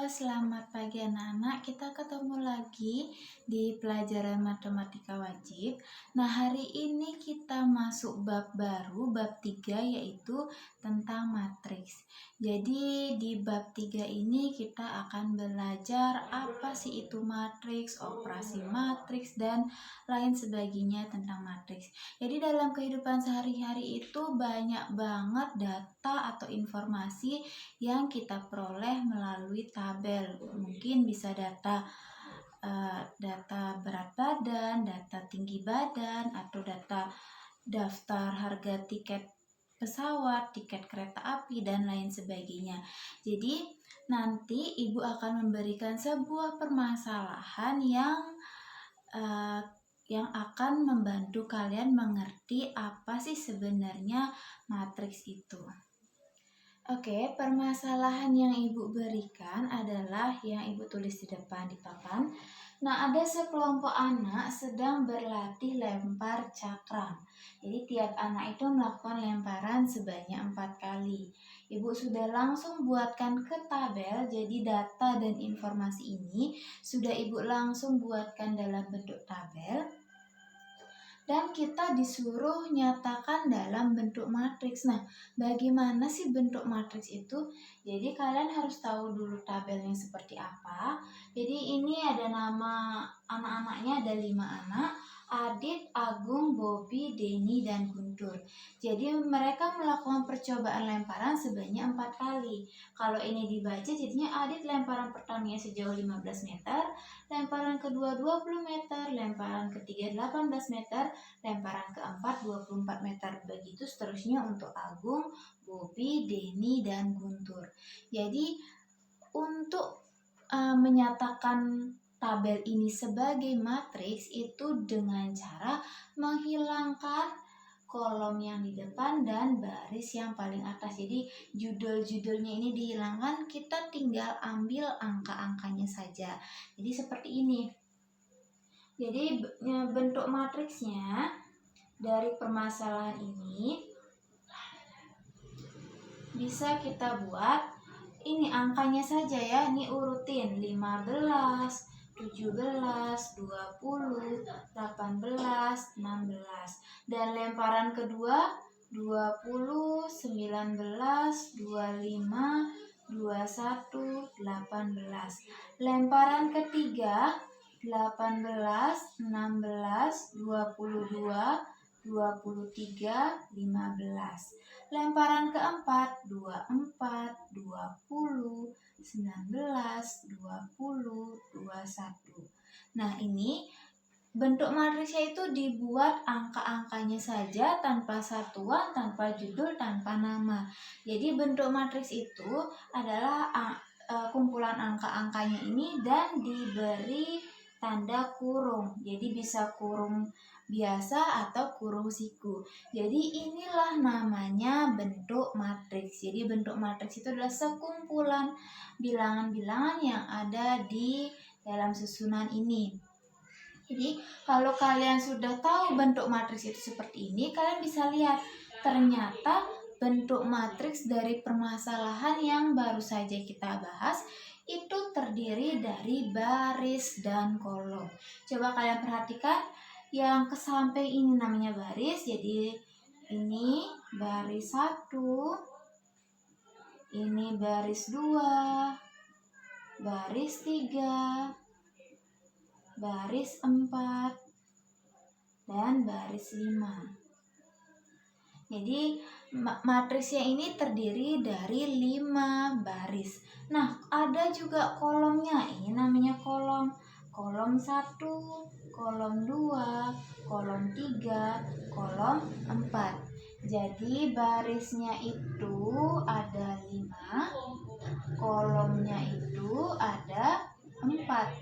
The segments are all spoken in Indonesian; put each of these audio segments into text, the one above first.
Selamat pagi anak-anak. Kita ketemu lagi di pelajaran matematika wajib. Nah, hari ini kita masuk bab baru, bab 3, yaitu tentang matriks. Jadi di bab 3 ini kita akan belajar apa sih itu matriks, operasi matriks, dan lain sebagainya tentang matriks. Jadi dalam kehidupan sehari-hari itu banyak banget data atau informasi yang kita peroleh melalui tabel. Mungkin bisa data berat badan, data tinggi badan, atau data daftar harga tiket pesawat, tiket kereta api, dan lain sebagainya. Jadi nanti ibu akan memberikan sebuah permasalahan yang akan membantu kalian mengerti apa sih sebenarnya matriks itu. Oke, permasalahan yang ibu berikan adalah yang ibu tulis di depan di papan. Nah, ada sekelompok anak sedang berlatih lempar cakram. Jadi tiap anak itu melakukan lemparan sebanyak 4 kali. Ibu sudah langsung buatkan ke tabel, jadi data dan informasi ini sudah ibu langsung buatkan dalam bentuk tabel. Dan kita disuruh nyatakan dalam bentuk matriks. Nah, bagaimana sih bentuk matriks itu? Jadi kalian harus tahu dulu tabelnya seperti apa. Jadi ini ada nama anak-anaknya, ada 5 anak. Adit, Agung, Bobby, Denny, dan Guntur. Jadi mereka melakukan percobaan lemparan sebanyak 4 kali. Kalau ini dibaca jadinya Adit lemparan pertamanya sejauh 15 meter, lemparan kedua 20 meter, lemparan ketiga 18 meter, lemparan keempat 24 meter. Begitu seterusnya untuk Agung, Bobby, Denny, dan Guntur. Jadi untuk menyatakan tabel ini sebagai matriks itu dengan cara menghilangkan kolom yang di depan dan baris yang paling atas. Jadi judul-judulnya ini dihilangkan, kita tinggal ambil angka-angkanya saja. Jadi seperti ini. Jadi bentuk matriksnya dari permasalahan ini bisa kita buat ini angkanya saja ya, ini urutin 15, 17, 20, 18, 16. Dan lemparan kedua 20, 19, 25, 21, 18. Lemparan ketiga 18, 16, 22, 23, 15. Lemparan keempat 24, 20, 19, 20, 21. Nah, ini bentuk matriksnya itu dibuat angka-angkanya saja tanpa satuan, tanpa judul, tanpa nama. Jadi bentuk matriks itu adalah kumpulan angka-angkanya ini dan diberi tanda kurung. Jadi bisa kurung biasa atau kurung siku. Jadi inilah namanya bentuk matriks. Jadi bentuk matriks itu adalah sekumpulan bilangan-bilangan yang ada di dalam susunan ini. Jadi kalau kalian sudah tahu bentuk matriks itu seperti ini, kalian bisa lihat ternyata bentuk matriks dari permasalahan yang baru saja kita bahas itu terdiri dari baris dan kolom. Coba kalian perhatikan yang ke samping ini namanya baris. Jadi ini baris 1, ini baris 2, baris 3, baris 4, dan baris 5. Jadi matriksnya ini terdiri dari 5 baris. Nah, ada juga kolomnya. Ini namanya kolom. Kolom 1, kolom 2, kolom 3, kolom 4. Jadi barisnya itu ada 5, kolomnya itu ada 4.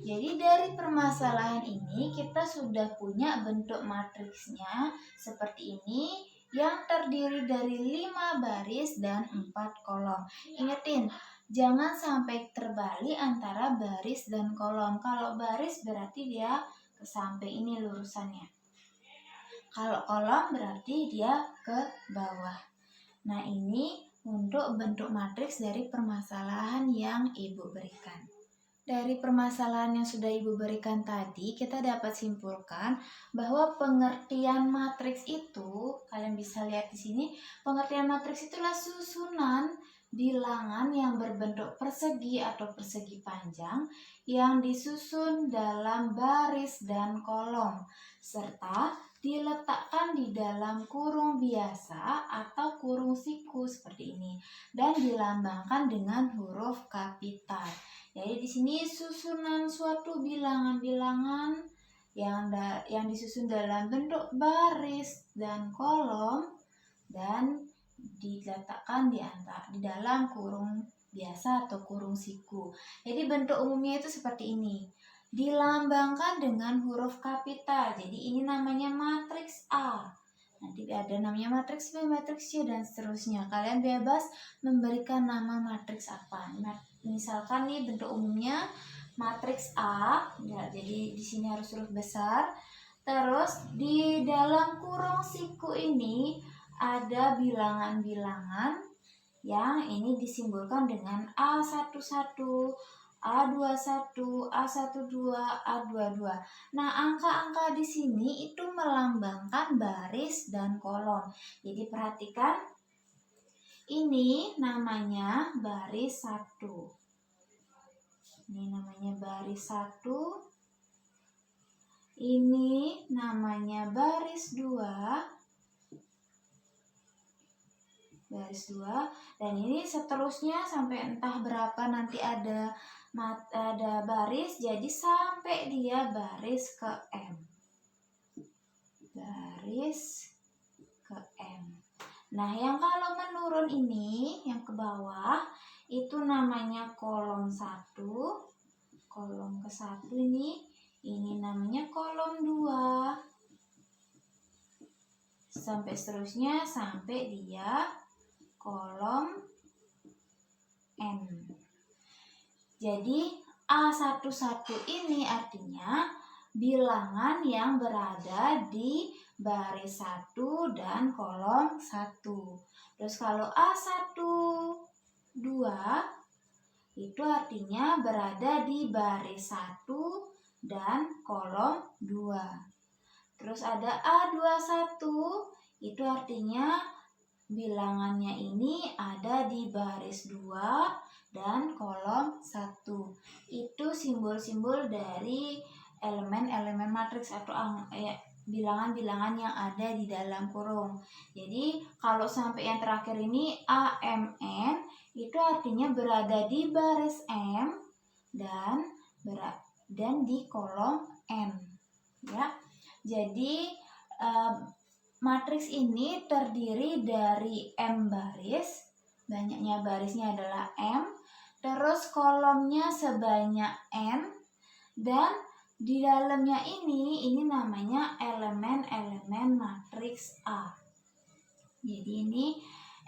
Jadi dari permasalahan ini kita sudah punya bentuk matriksnya seperti ini yang terdiri dari 5 baris dan 4 kolom. Ingetin, jangan sampai terbalik antara baris dan kolom. Kalau baris berarti dia ke samping ini lurusannya. Kalau kolom berarti dia ke bawah. Nah, ini untuk bentuk matriks dari permasalahan yang Ibu berikan. Dari permasalahan yang sudah Ibu berikan tadi, kita dapat simpulkan bahwa pengertian matriks itu, kalian bisa lihat di sini, pengertian matriks itulah susunan bilangan yang berbentuk persegi atau persegi panjang yang disusun dalam baris dan kolom, serta diletakkan di dalam kurung biasa atau kurung siku seperti ini, dan dilambangkan dengan huruf kapital. Jadi di sini susunan suatu bilangan-bilangan yang disusun dalam bentuk baris dan kolom dan diletakkan di dalam kurung biasa atau kurung siku. Jadi bentuk umumnya itu seperti ini. Dilambangkan dengan huruf kapital. Jadi ini namanya matriks A. Nanti ada namanya matriks B, matriks C, dan seterusnya. Kalian bebas memberikan nama matriks apa. Misalkan nih bentuk umumnya matriks A, ya, jadi di sini harus huruf besar. Terus di dalam kurung siku ini ada bilangan-bilangan yang ini disimbolkan dengan A11, A21, A12, A22. Nah, angka-angka di sini itu melambangkan baris dan kolom. Jadi perhatikan, ini namanya baris 1. Ini namanya baris 1. Ini namanya baris 2. Baris 2. Dan ini seterusnya sampai entah berapa nanti ada baris, jadi sampai dia baris ke M. Baris ke M. Nah, yang kalau menurun ini, yang ke bawah, itu namanya kolom 1. Kolom ke-1 ini namanya kolom 2. Sampai seterusnya, sampai dia kolom N. Jadi, A11 ini artinya bilangan yang berada di baris 1 dan kolom 1. Terus kalau A12 itu artinya berada di baris 1 dan kolom 2. Terus ada A21 itu artinya bilangannya ini ada di baris 2 dan kolom 1. Itu simbol-simbol dari elemen-elemen matriks atau bilangan-bilangan yang ada di dalam kurung. Jadi kalau sampai yang terakhir ini AMN itu artinya berada di baris M dan di kolom N. Ya. Jadi matriks ini terdiri dari M baris, banyaknya barisnya adalah M, terus kolomnya sebanyak N, dan di dalamnya ini namanya elemen-elemen matriks A. Jadi ini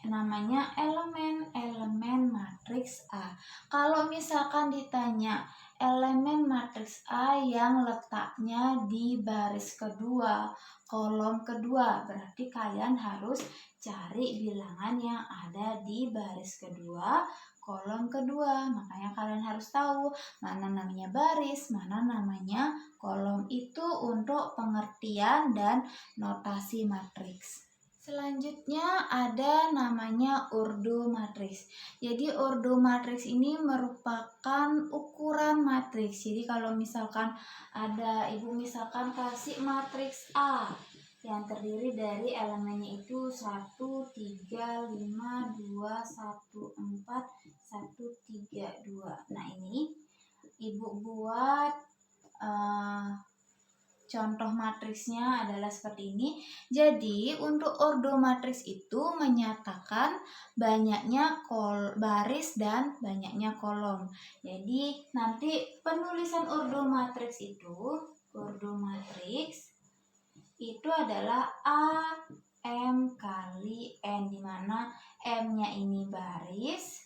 namanya elemen-elemen matriks A. Kalau misalkan ditanya elemen matriks A yang letaknya di baris kedua, kolom kedua, berarti kalian harus cari bilangan yang ada di baris kedua, kolom kedua. Makanya kalian harus tahu mana namanya baris, mana namanya kolom. Itu untuk pengertian dan notasi matriks. Selanjutnya ada namanya urdu matriks. Jadi urdu matriks ini merupakan ukuran matriks. Jadi kalau misalkan ada ibu misalkan kasih matriks A yang terdiri dari elemennya itu 1, 3, 5, 2, 1, 4, 1, 3, 2. Nah ini ibu buat contoh matriksnya adalah seperti ini. Jadi untuk ordo matriks itu menyatakan banyaknya baris dan banyaknya kolom. Jadi nanti penulisan ordo matriks itu adalah A M kali N, di mana M-nya ini baris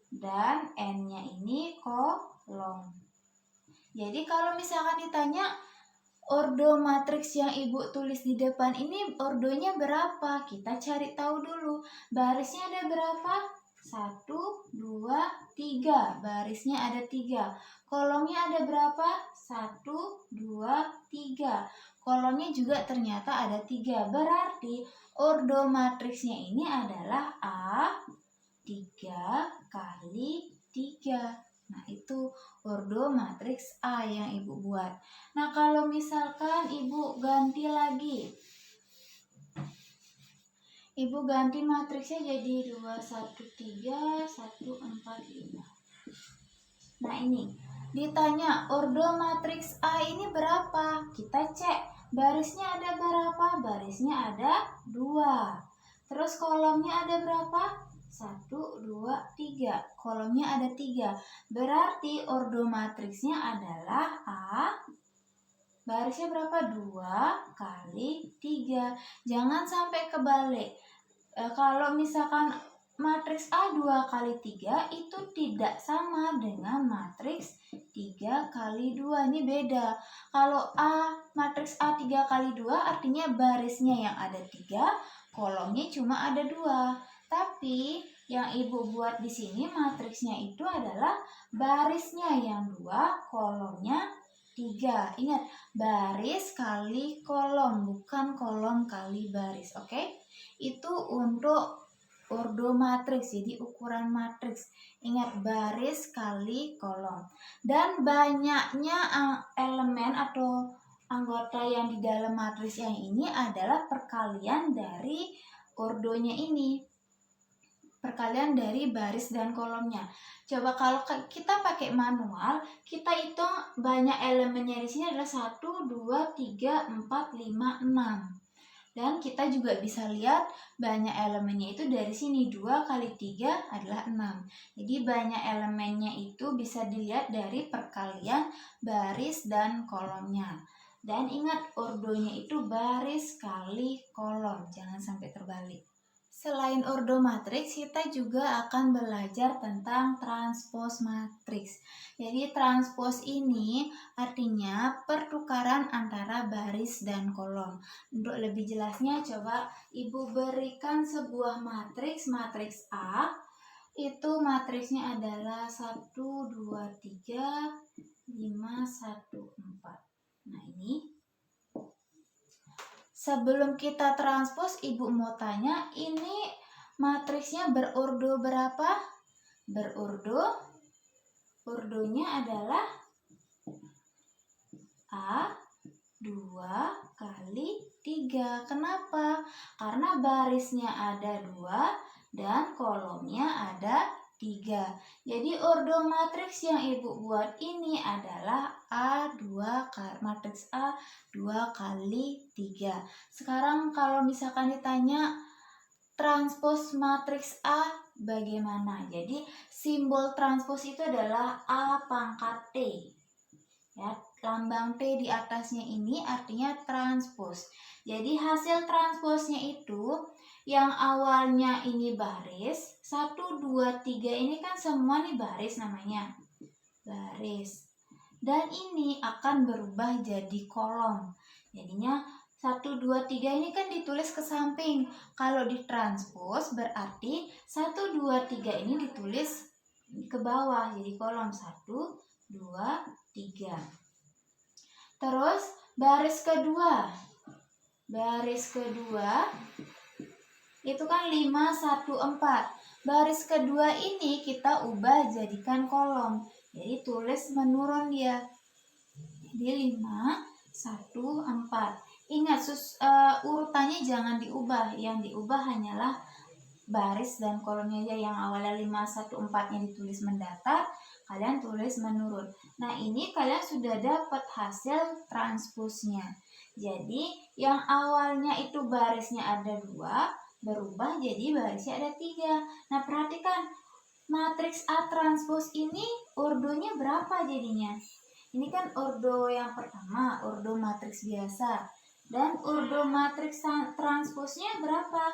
dan N-nya ini kolom. Jadi kalau misalkan ditanya ordo matriks yang Ibu tulis di depan ini ordonya berapa? Kita cari tahu dulu. Barisnya ada berapa? 1, 2, 3. Barisnya ada 3. Kolomnya ada berapa? 1, 2, 3. Kolomnya juga ternyata ada 3. Berarti ordo matriksnya ini adalah A 3 kali 3. Nah, itu ordo matriks A yang Ibu buat. Nah, kalau misalkan Ibu ganti lagi. Ibu ganti matriksnya jadi 2, 1, 3, 1, 4, 5. Nah, ini. Ditanya ordo matriks A ini berapa? Kita cek. Barisnya ada berapa? Barisnya ada 2. Terus kolomnya ada berapa? 1, 2, 3. Kolomnya ada 3. Berarti ordo matriksnya adalah A. Barisnya berapa? 2 kali 3. Jangan sampai kebalik. Kalau misalkan matriks A 2 kali 3 itu tidak sama dengan matriks 3 kali 2. Ini beda. Kalau matriks A 3 kali 2 artinya barisnya yang ada 3, kolomnya cuma ada 2. Tapi yang Ibu buat di sini matriksnya itu adalah barisnya yang 2, kolomnya 3. Ingat, baris kali kolom, bukan kolom kali baris. Oke? Itu untuk ordo matriks, jadi ukuran matriks. Ingat, baris kali kolom. Dan banyaknya elemen atau anggota yang di dalam matriks yang ini adalah perkalian dari ordonya ini. Perkalian dari baris dan kolomnya. Coba kalau kita pakai manual, kita hitung banyak elemennya di sini adalah 1, 2, 3, 4, 5, 6. Dan kita juga bisa lihat banyak elemennya itu dari sini. 2 kali 3 adalah 6. Jadi banyak elemennya itu bisa dilihat dari perkalian baris dan kolomnya. Dan ingat, ordonya itu baris kali kolom. Jangan sampai terbalik. Selain ordo matriks, kita juga akan belajar tentang transpos matriks. Jadi transpos ini artinya pertukaran antara baris dan kolom. Untuk lebih jelasnya, coba Ibu berikan sebuah matriks A. Itu matriksnya adalah 1, 2, 3, 5, 1, 4. Nah, ini. Sebelum kita transpos, Ibu mau tanya, ini matriksnya berordo berapa? Ordonya adalah A 2 kali 3. Kenapa? Karena barisnya ada 2 dan kolomnya ada 3. Jadi ordo matriks yang Ibu buat ini adalah matriks A 2 kali 3. Sekarang kalau misalkan ditanya transpos matriks A bagaimana? Jadi simbol transpos itu adalah A pangkat T. Ya, lambang T di atasnya ini artinya transpos. Jadi hasil transposnya itu yang awalnya ini baris, 1, 2, 3 ini kan semua nih baris namanya. Baris. Dan ini akan berubah jadi kolom. Jadinya 1, 2, 3 ini kan ditulis ke samping. Kalau ditranspos berarti 1, 2, 3 ini ditulis ke bawah. Jadi kolom 1, 2, 3. Terus baris kedua. Baris kedua itu kan 5, 1, 4. Baris kedua ini kita ubah jadikan kolom. Jadi tulis menurun dia. Jadi 5, 1, 4. Ingat, urutannya jangan diubah. Yang diubah hanyalah baris dan kolomnya aja. Yang awalnya 5, 1, 4-nya ditulis mendatar, kalian tulis menurun. Nah, ini kalian sudah dapat hasil transposnya. Jadi yang awalnya itu barisnya ada 2, berubah jadi barisnya ada 3. Nah, perhatikan matriks A transpos ini ordonya berapa jadinya? Ini kan ordo yang pertama, ordo matriks biasa. Dan ordo matriks transposnya berapa?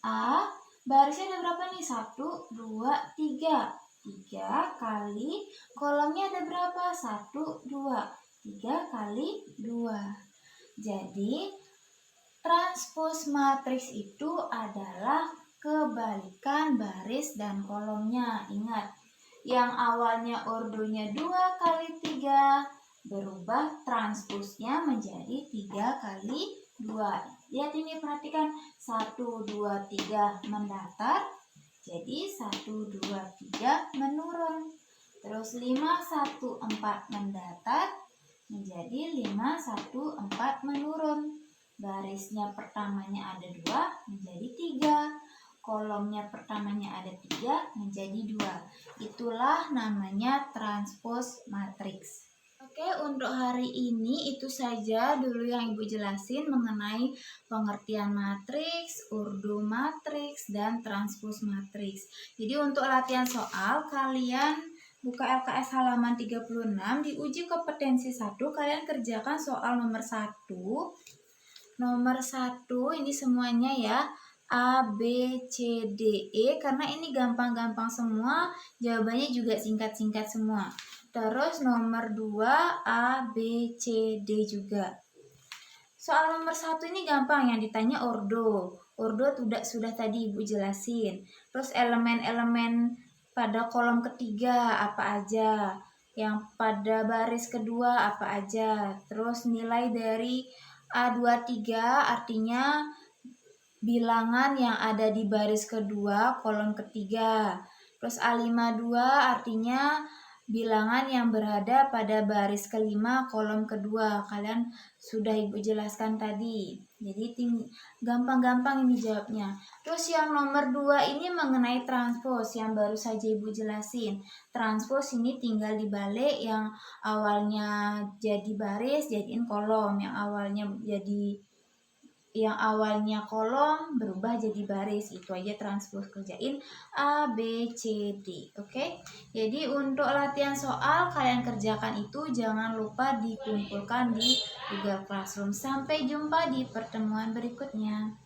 A, barisnya ada berapa nih? 1, 2, 3. 3 kali kolomnya ada berapa? 1, 2. 3 kali 2. Jadi transpos matriks itu adalah kebalikan baris dan kolomnya. Ingat, yang awalnya ordonya 2 kali 3 berubah transposnya menjadi 3 kali 2. Lihat ini, perhatikan. 1, 2, 3 mendatar. Jadi 1, 2, 3 menurun. Terus 5, 1, 4 mendatar. Menjadi 5, 1, 4 menurun. Barisnya pertamanya ada 2 menjadi 3. Kolomnya pertamanya ada 3 menjadi 2. Itulah namanya transpos matriks. Oke, untuk hari ini itu saja dulu yang Ibu jelasin mengenai pengertian matriks, urdu matriks, dan transpos matriks. Jadi untuk latihan soal, kalian buka LKS halaman 36, di uji kompetensi 1, kalian kerjakan soal nomor 1. Nomor 1 ini semuanya ya, A, B, C, D, E, karena ini gampang-gampang semua, jawabannya juga singkat-singkat semua. Terus nomor 2, A, B, C, D juga. Soal nomor 1 ini gampang, yang ditanya ordo. Ordo sudah tadi Ibu jelasin. Terus elemen-elemen pada kolom ketiga apa aja, yang pada baris kedua apa aja. Terus nilai dari A23 artinya bilangan yang ada di baris kedua kolom ketiga. Terus A52 artinya bilangan yang berada pada baris kelima kolom kedua. Kalian sudah Ibu jelaskan tadi. Jadi gampang-gampang ini jawabnya. Terus yang nomor 2 ini mengenai transpos yang baru saja Ibu jelasin. Transpos ini tinggal dibalik, yang awalnya jadi baris jadiin kolom, yang awalnya kolom berubah jadi baris. Itu aja transpos, kerjain A, B, C, D. Oke? Jadi untuk latihan soal kalian kerjakan itu, jangan lupa dikumpulkan di Google Classroom. Sampai jumpa di pertemuan berikutnya.